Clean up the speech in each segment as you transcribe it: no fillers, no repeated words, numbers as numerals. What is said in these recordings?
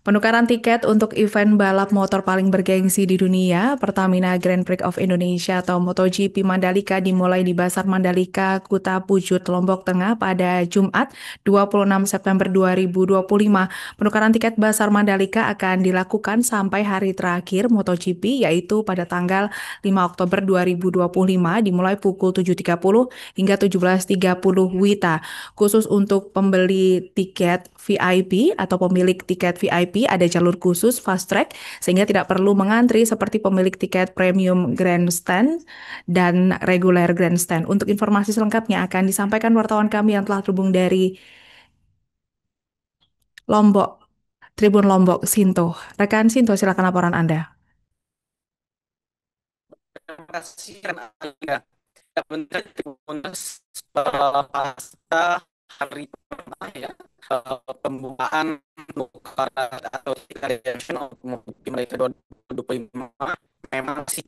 Penukaran tiket untuk event balap motor paling bergengsi di dunia, Pertamina Grand Prix of Indonesia atau MotoGP Mandalika dimulai di Pasar Mandalika, Kuta Pujut, Lombok Tengah pada Jumat 26 September 2025. Penukaran tiket Pasar Mandalika akan dilakukan sampai hari terakhir MotoGP, yaitu pada tanggal 5 Oktober 2025, dimulai pukul 7.30 hingga 17.30 WITA. Khusus untuk pembeli tiket VIP atau pemilik tiket VIP, ada jalur khusus fast track sehingga tidak perlu mengantri seperti pemilik tiket premium grandstand dan reguler grandstand. Untuk informasi selengkapnya akan disampaikan wartawan kami yang telah terhubung dari Lombok, Tribun Lombok, Sinto. Rekan Sinto, silakan laporan Anda. Terima kasih kan Alia. Ya, benar benar pasca hari pertama ya pembukaan atau redemption untuk mereka 2025 memang sih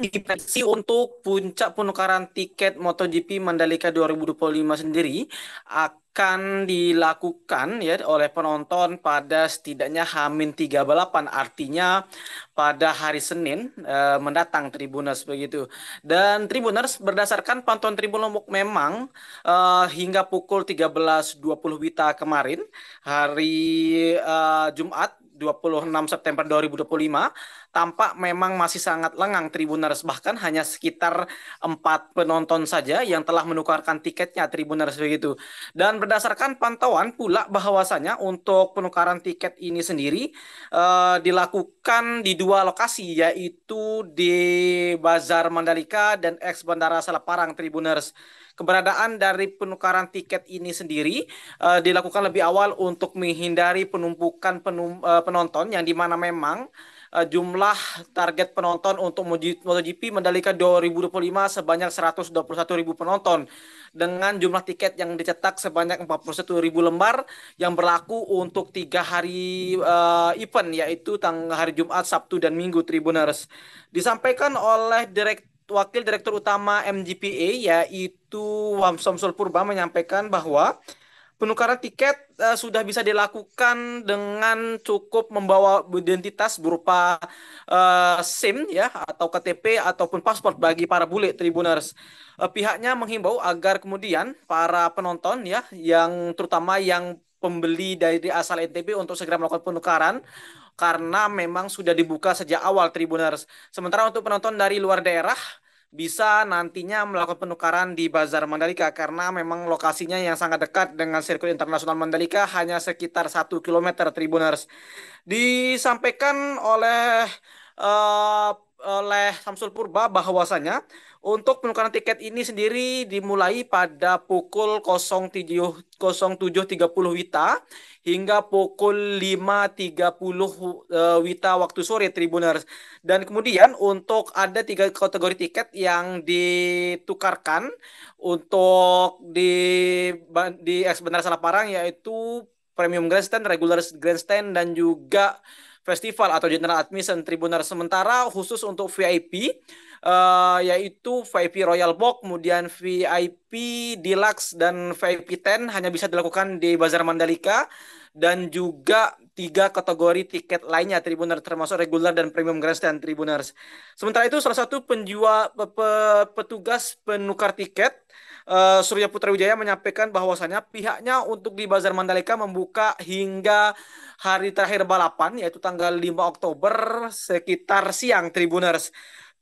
diprediksi untuk puncak penukaran tiket MotoGP Mandalika 2025 sendiri akan dilakukan ya oleh penonton pada setidaknya H-38, artinya pada hari Senin mendatang Tribuners begitu. Dan Tribuners berdasarkan pantauan Tribun Lombok memang hingga pukul 13.20 WITA kemarin hari Jumat 26 September 2025 tampak memang masih sangat lengang Tribuners, bahkan hanya sekitar 4 penonton saja yang telah menukarkan tiketnya Tribuners begitu. Dan berdasarkan pantauan pula bahwasanya untuk penukaran tiket ini sendiri dilakukan di 2 lokasi, yaitu di Bazar Mandalika dan ex Bandara Salaparang Tribuners. Keberadaan dari penukaran tiket ini sendiri dilakukan lebih awal untuk menghindari penumpukan penonton yang dimana memang jumlah target penonton untuk MotoGP Mandalika 2025 sebanyak 121.000 penonton dengan jumlah tiket yang dicetak sebanyak 41.000 lembar yang berlaku untuk 3 hari event, yaitu tanggal hari Jumat, Sabtu, dan Minggu Tribuners. Disampaikan oleh Wakil Direktur Utama MGPA yaitu Samsul Purba menyampaikan bahwa penukaran tiket sudah bisa dilakukan dengan cukup membawa identitas berupa SIM ya atau KTP ataupun paspor bagi para bule Tribuners. Pihaknya menghimbau agar kemudian para penonton ya yang terutama yang pembeli dari asal NTB untuk segera melakukan penukaran karena memang sudah dibuka sejak awal Tribuners. Sementara untuk penonton dari luar daerah bisa nantinya melakukan penukaran di Bazar Mandalika karena memang lokasinya yang sangat dekat dengan sirkuit internasional Mandalika, hanya sekitar 1 kilometer Tribuners. Disampaikan oleh Samsul Purba bahwasanya untuk penukaran tiket ini sendiri dimulai pada pukul 07.30 WITA hingga pukul 5.30 WITA waktu sore Tribuners. Dan kemudian untuk ada 3 kategori tiket yang ditukarkan untuk di Ex Bandara Salaparang, yaitu Premium Grandstand, Regular Grandstand, dan juga Festival atau General Admission Tribuners. Sementara khusus untuk VIP yaitu VIP Royal Box, kemudian VIP Deluxe dan VIP 10 hanya bisa dilakukan di Bazar Mandalika, dan juga 3 kategori tiket lainnya Tribuners termasuk regular dan premium grandstand Tribuners. Sementara itu salah satu petugas penukar tiket Surya Putra Wijaya menyampaikan bahwasanya pihaknya untuk di Bazar Mandalika membuka hingga hari terakhir balapan yaitu tanggal 5 Oktober sekitar siang Tribuners.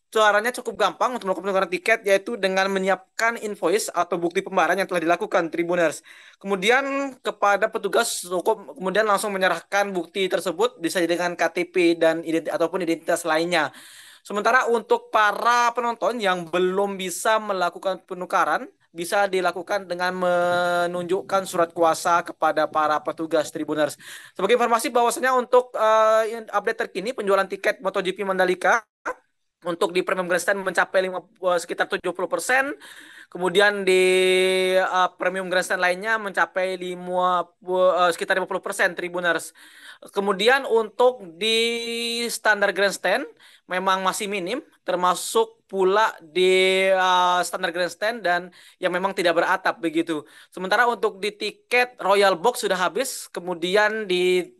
Caranya cukup gampang untuk melakukan penukaran tiket, yaitu dengan menyiapkan invoice atau bukti pembayaran yang telah dilakukan Tribuners. Kemudian kepada petugas cukup kemudian langsung menyerahkan bukti tersebut bisa dengan KTP dan ataupun identitas lainnya. Sementara untuk para penonton yang belum bisa melakukan penukaran, bisa dilakukan dengan menunjukkan surat kuasa kepada para petugas Tribuners. Sebagai informasi bahwasanya untuk update terkini penjualan tiket MotoGP Mandalika untuk di Premium Grandstand mencapai sekitar 70%. Kemudian di premium grandstand lainnya mencapai sekitar 50% Tribuners. Kemudian untuk di standar grandstand memang masih minim, termasuk pula di standar grandstand dan yang memang tidak beratap begitu. Sementara untuk di tiket Royal Box sudah habis, kemudian di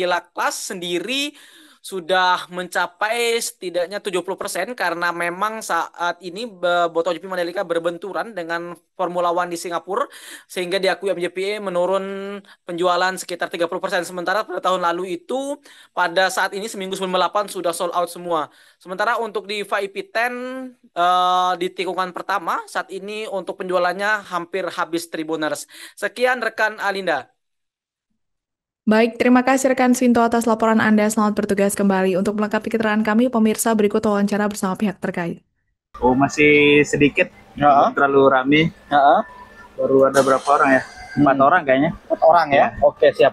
La Classe sendiri sudah mencapai setidaknya 70% karena memang saat ini MotoGP Mandalika berbenturan dengan Formula One di Singapura sehingga diakui MGPA menurun penjualan sekitar 30%. Sementara pada tahun lalu itu pada saat ini seminggu sebelum balapan sudah sold out semua. Sementara untuk di VIP10 di tikungan pertama saat ini untuk penjualannya hampir habis Tribuners. Sekian rekan Alinda. Baik, terima kasih rekan Sinto atas laporan Anda. Selamat bertugas kembali. Untuk melengkapi keterangan kami, pemirsa berikut wawancara bersama pihak terkait. Oh, masih sedikit, terlalu rame. Baru ada berapa orang ya? 4 orang kayaknya. 4 orang ya? Oke, siap.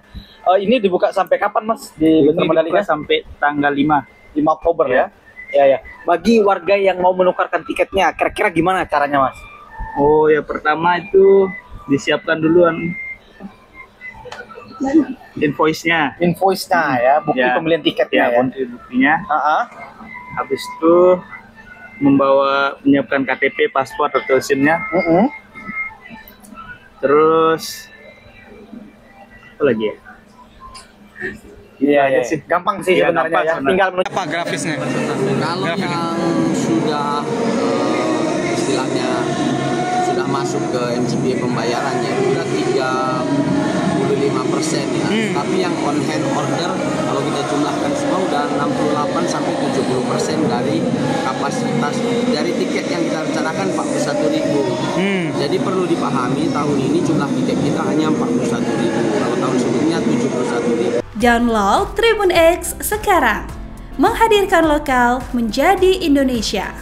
Ini dibuka sampai kapan, Mas? Di Bentor Mandalika sampai tanggal 5 Oktober ya? Ya. Bagi warga yang mau menukarkan tiketnya, kira-kira gimana caranya, Mas? Oh ya, pertama itu disiapkan duluan invoice-nya ya, bukti pembelian tiketnya ya. Buktinya. Habis itu menyiapkan KTP, paspor atau SIM-nya. Terus apa lagi ya? Iya sih. Gampang sih sebenarnya ya. Tinggal apa grafisnya? Kalau yang sudah istilahnya sudah masuk ke MGPA pembayarannya sudah 35% ya. Tapi yang on hand order kalau kita jumlahkan semua udah 68 sampai 70% dari kapasitas dari tiket yang kita rencanakan 41.000. Jadi perlu dipahami tahun ini jumlah tiket kita hanya 41.000. Kalau tahun sebelumnya 71.000. Download Tribun X sekarang. Menghadirkan lokal menjadi Indonesia.